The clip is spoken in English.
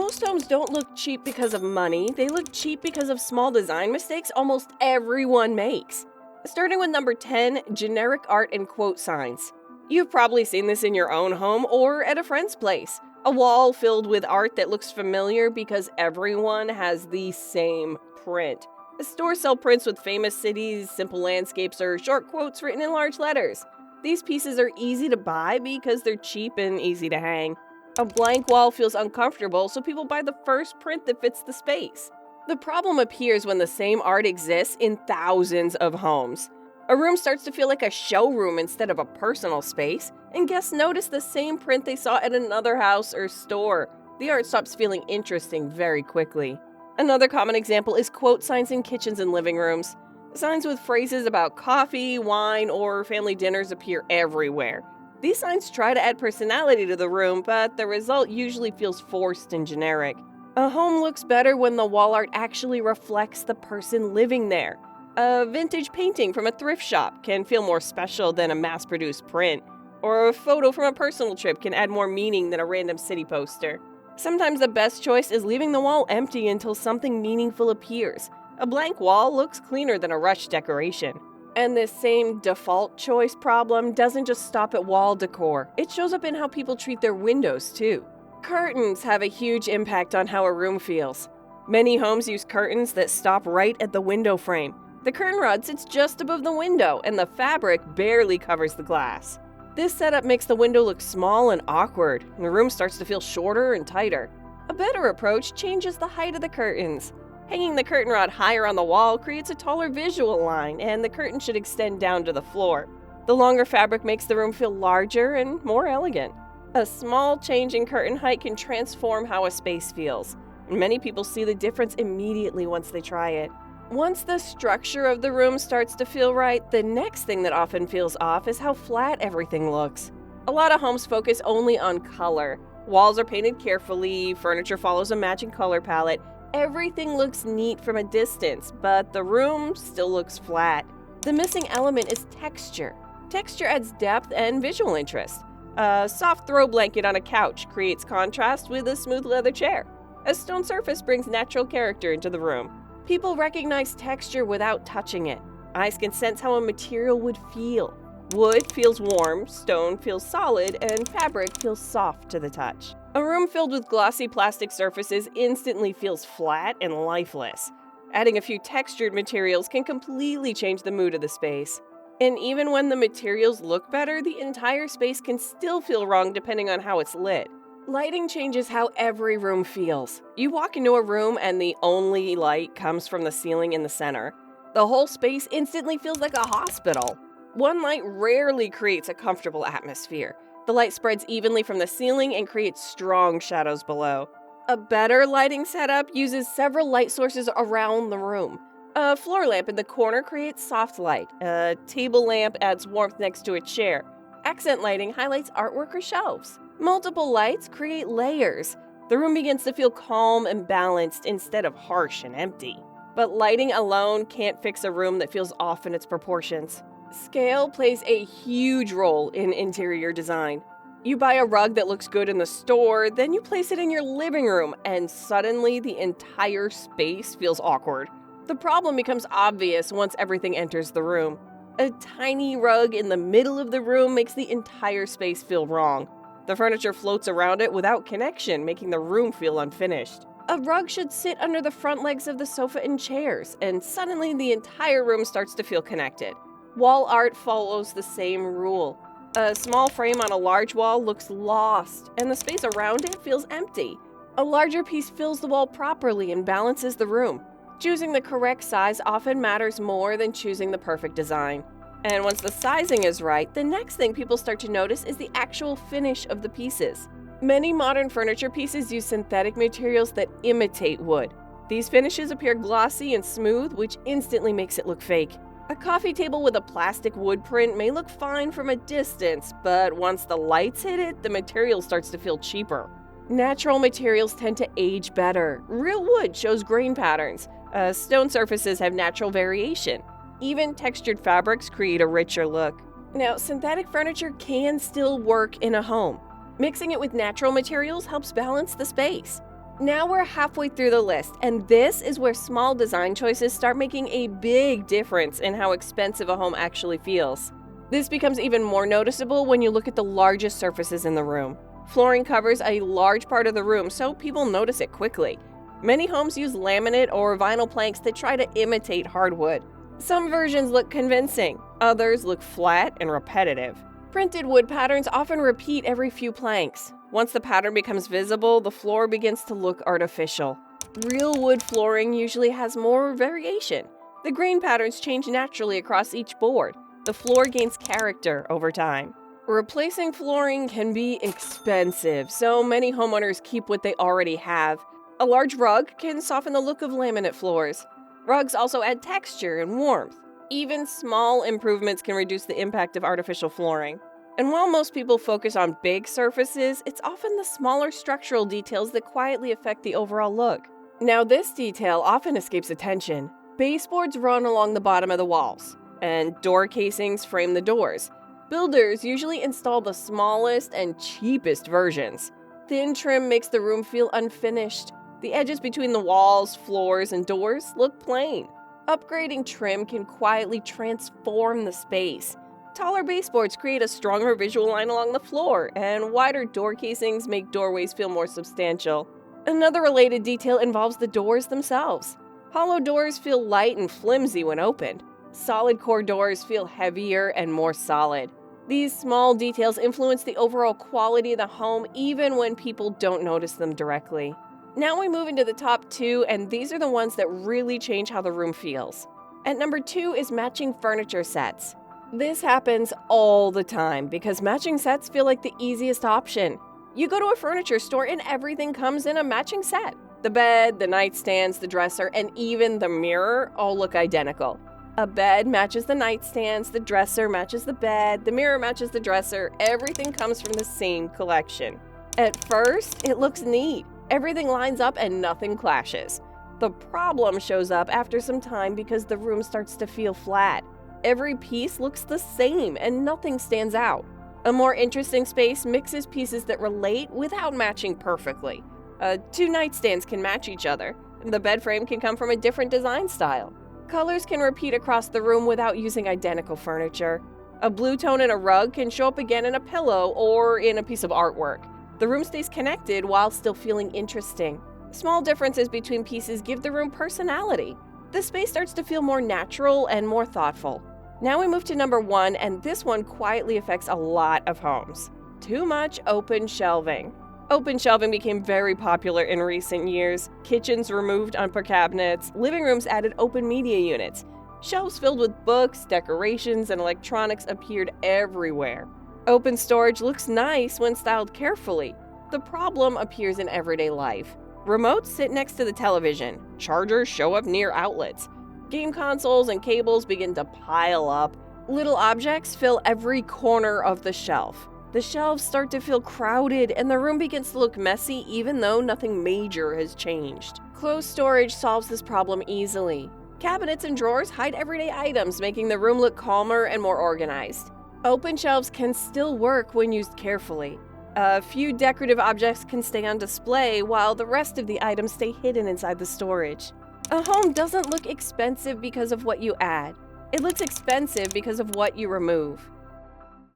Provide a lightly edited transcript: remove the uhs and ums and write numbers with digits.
Most homes don't look cheap because of money, they look cheap because of small design mistakes almost everyone makes. Starting with number 10, generic art and quote signs. You've probably seen this in your own home or at a friend's place. A wall filled with art that looks familiar because everyone has the same print. Stores sell prints with famous cities, simple landscapes, or short quotes written in large letters. These pieces are easy to buy because they're cheap and easy to hang. A blank wall feels uncomfortable, so people buy the first print that fits the space. The problem appears when the same art exists in thousands of homes. A room starts to feel like a showroom instead of a personal space, and guests notice the same print they saw at another house or store. The art stops feeling interesting very quickly. Another common example is quote signs in kitchens and living rooms. Signs with phrases about coffee, wine, or family dinners appear everywhere. These signs try to add personality to the room, but the result usually feels forced and generic. A home looks better when the wall art actually reflects the person living there. A vintage painting from a thrift shop can feel more special than a mass-produced print, or a photo from a personal trip can add more meaning than a random city poster. Sometimes the best choice is leaving the wall empty until something meaningful appears. A blank wall looks cleaner than a rushed decoration. And this same default choice problem doesn't just stop at wall decor, it shows up in how people treat their windows too. Curtains have a huge impact on how a room feels. Many homes use curtains that stop right at the window frame. The curtain rod sits just above the window, and the fabric barely covers the glass. This setup makes the window look small and awkward, and the room starts to feel shorter and tighter. A better approach changes the height of the curtains. Hanging the curtain rod higher on the wall creates a taller visual line, and the curtain should extend down to the floor. The longer fabric makes the room feel larger and more elegant. A small change in curtain height can transform how a space feels. Many people see the difference immediately once they try it. Once the structure of the room starts to feel right, the next thing that often feels off is how flat everything looks. A lot of homes focus only on color. Walls are painted carefully, furniture follows a matching color palette. Everything looks neat from a distance, but the room still looks flat. The missing element is texture. Texture adds depth and visual interest. A soft throw blanket on a couch creates contrast with a smooth leather chair. A stone surface brings natural character into the room. People recognize texture without touching it. Eyes can sense how a material would feel. Wood feels warm, stone feels solid, and fabric feels soft to the touch. A room filled with glossy plastic surfaces instantly feels flat and lifeless. Adding a few textured materials can completely change the mood of the space. And even when the materials look better, the entire space can still feel wrong depending on how it's lit. Lighting changes how every room feels. You walk into a room and the only light comes from the ceiling in the center. The whole space instantly feels like a hospital. One light rarely creates a comfortable atmosphere. The light spreads evenly from the ceiling and creates strong shadows below. A better lighting setup uses several light sources around the room. A floor lamp in the corner creates soft light. A table lamp adds warmth next to a chair. Accent lighting highlights artwork or shelves. Multiple lights create layers. The room begins to feel calm and balanced instead of harsh and empty. But lighting alone can't fix a room that feels off in its proportions. Scale plays a huge role in interior design. You buy a rug that looks good in the store, then you place it in your living room, and suddenly the entire space feels awkward. The problem becomes obvious once everything enters the room. A tiny rug in the middle of the room makes the entire space feel wrong. The furniture floats around it without connection, making the room feel unfinished. A rug should sit under the front legs of the sofa and chairs, and suddenly the entire room starts to feel connected. Wall art follows the same rule. A small frame on a large wall looks lost, and the space around it feels empty. A larger piece fills the wall properly and balances the room. Choosing the correct size often matters more than choosing the perfect design. And once the sizing is right, the next thing people start to notice is the actual finish of the pieces. Many modern furniture pieces use synthetic materials that imitate wood. These finishes appear glossy and smooth, which instantly makes it look fake. A coffee table with a plastic wood print may look fine from a distance, but once the lights hit it, the material starts to feel cheaper. Natural materials tend to age better. Real wood shows grain patterns. Stone surfaces have natural variation. Even textured fabrics create a richer look. Now, synthetic furniture can still work in a home. Mixing it with natural materials helps balance the space. Now we're halfway through the list, and this is where small design choices start making a big difference in how expensive a home actually feels. This becomes even more noticeable when you look at the largest surfaces in the room. Flooring covers a large part of the room, so people notice it quickly. Many homes use laminate or vinyl planks that try to imitate hardwood. Some versions look convincing, others look flat and repetitive. Printed wood patterns often repeat every few planks. Once the pattern becomes visible, the floor begins to look artificial. Real wood flooring usually has more variation. The grain patterns change naturally across each board. The floor gains character over time. Replacing flooring can be expensive, so many homeowners keep what they already have. A large rug can soften the look of laminate floors. Rugs also add texture and warmth. Even small improvements can reduce the impact of artificial flooring. And while most people focus on big surfaces, it's often the smaller structural details that quietly affect the overall look. Now, this detail often escapes attention. Baseboards run along the bottom of the walls, and door casings frame the doors. Builders usually install the smallest and cheapest versions. Thin trim makes the room feel unfinished. The edges between the walls, floors, and doors look plain. Upgrading trim can quietly transform the space. Taller baseboards create a stronger visual line along the floor, and wider door casings make doorways feel more substantial. Another related detail involves the doors themselves. Hollow doors feel light and flimsy when opened. Solid core doors feel heavier and more solid. These small details influence the overall quality of the home even when people don't notice them directly. Now we move into the top two, and these are the ones that really change how the room feels. At number 2 is matching furniture sets. This happens all the time because matching sets feel like the easiest option. You go to a furniture store and everything comes in a matching set. The bed, the nightstands, the dresser, and even the mirror all look identical. A bed matches the nightstands, the dresser matches the bed, the mirror matches the dresser. Everything comes from the same collection. At first, it looks neat. Everything lines up and nothing clashes. The problem shows up after some time because the room starts to feel flat. Every piece looks the same and nothing stands out. A more interesting space mixes pieces that relate without matching perfectly. 2 nightstands can match each other. The bed frame can come from a different design style. Colors can repeat across the room without using identical furniture. A blue tone in a rug can show up again in a pillow or in a piece of artwork. The room stays connected while still feeling interesting. Small differences between pieces give the room personality. The space starts to feel more natural and more thoughtful. Now we move to number 1, and this one quietly affects a lot of homes. Too much open shelving. Open shelving became very popular in recent years. Kitchens removed upper cabinets, living rooms added open media units. Shelves filled with books, decorations, and electronics appeared everywhere. Open storage looks nice when styled carefully. The problem appears in everyday life. Remotes sit next to the television. Chargers show up near outlets. Game consoles and cables begin to pile up. Little objects fill every corner of the shelf. The shelves start to feel crowded and the room begins to look messy even though nothing major has changed. Closed storage solves this problem easily. Cabinets and drawers hide everyday items, making the room look calmer and more organized. Open shelves can still work when used carefully. A few decorative objects can stay on display while the rest of the items stay hidden inside the storage. A home doesn't look expensive because of what you add. It looks expensive because of what you remove.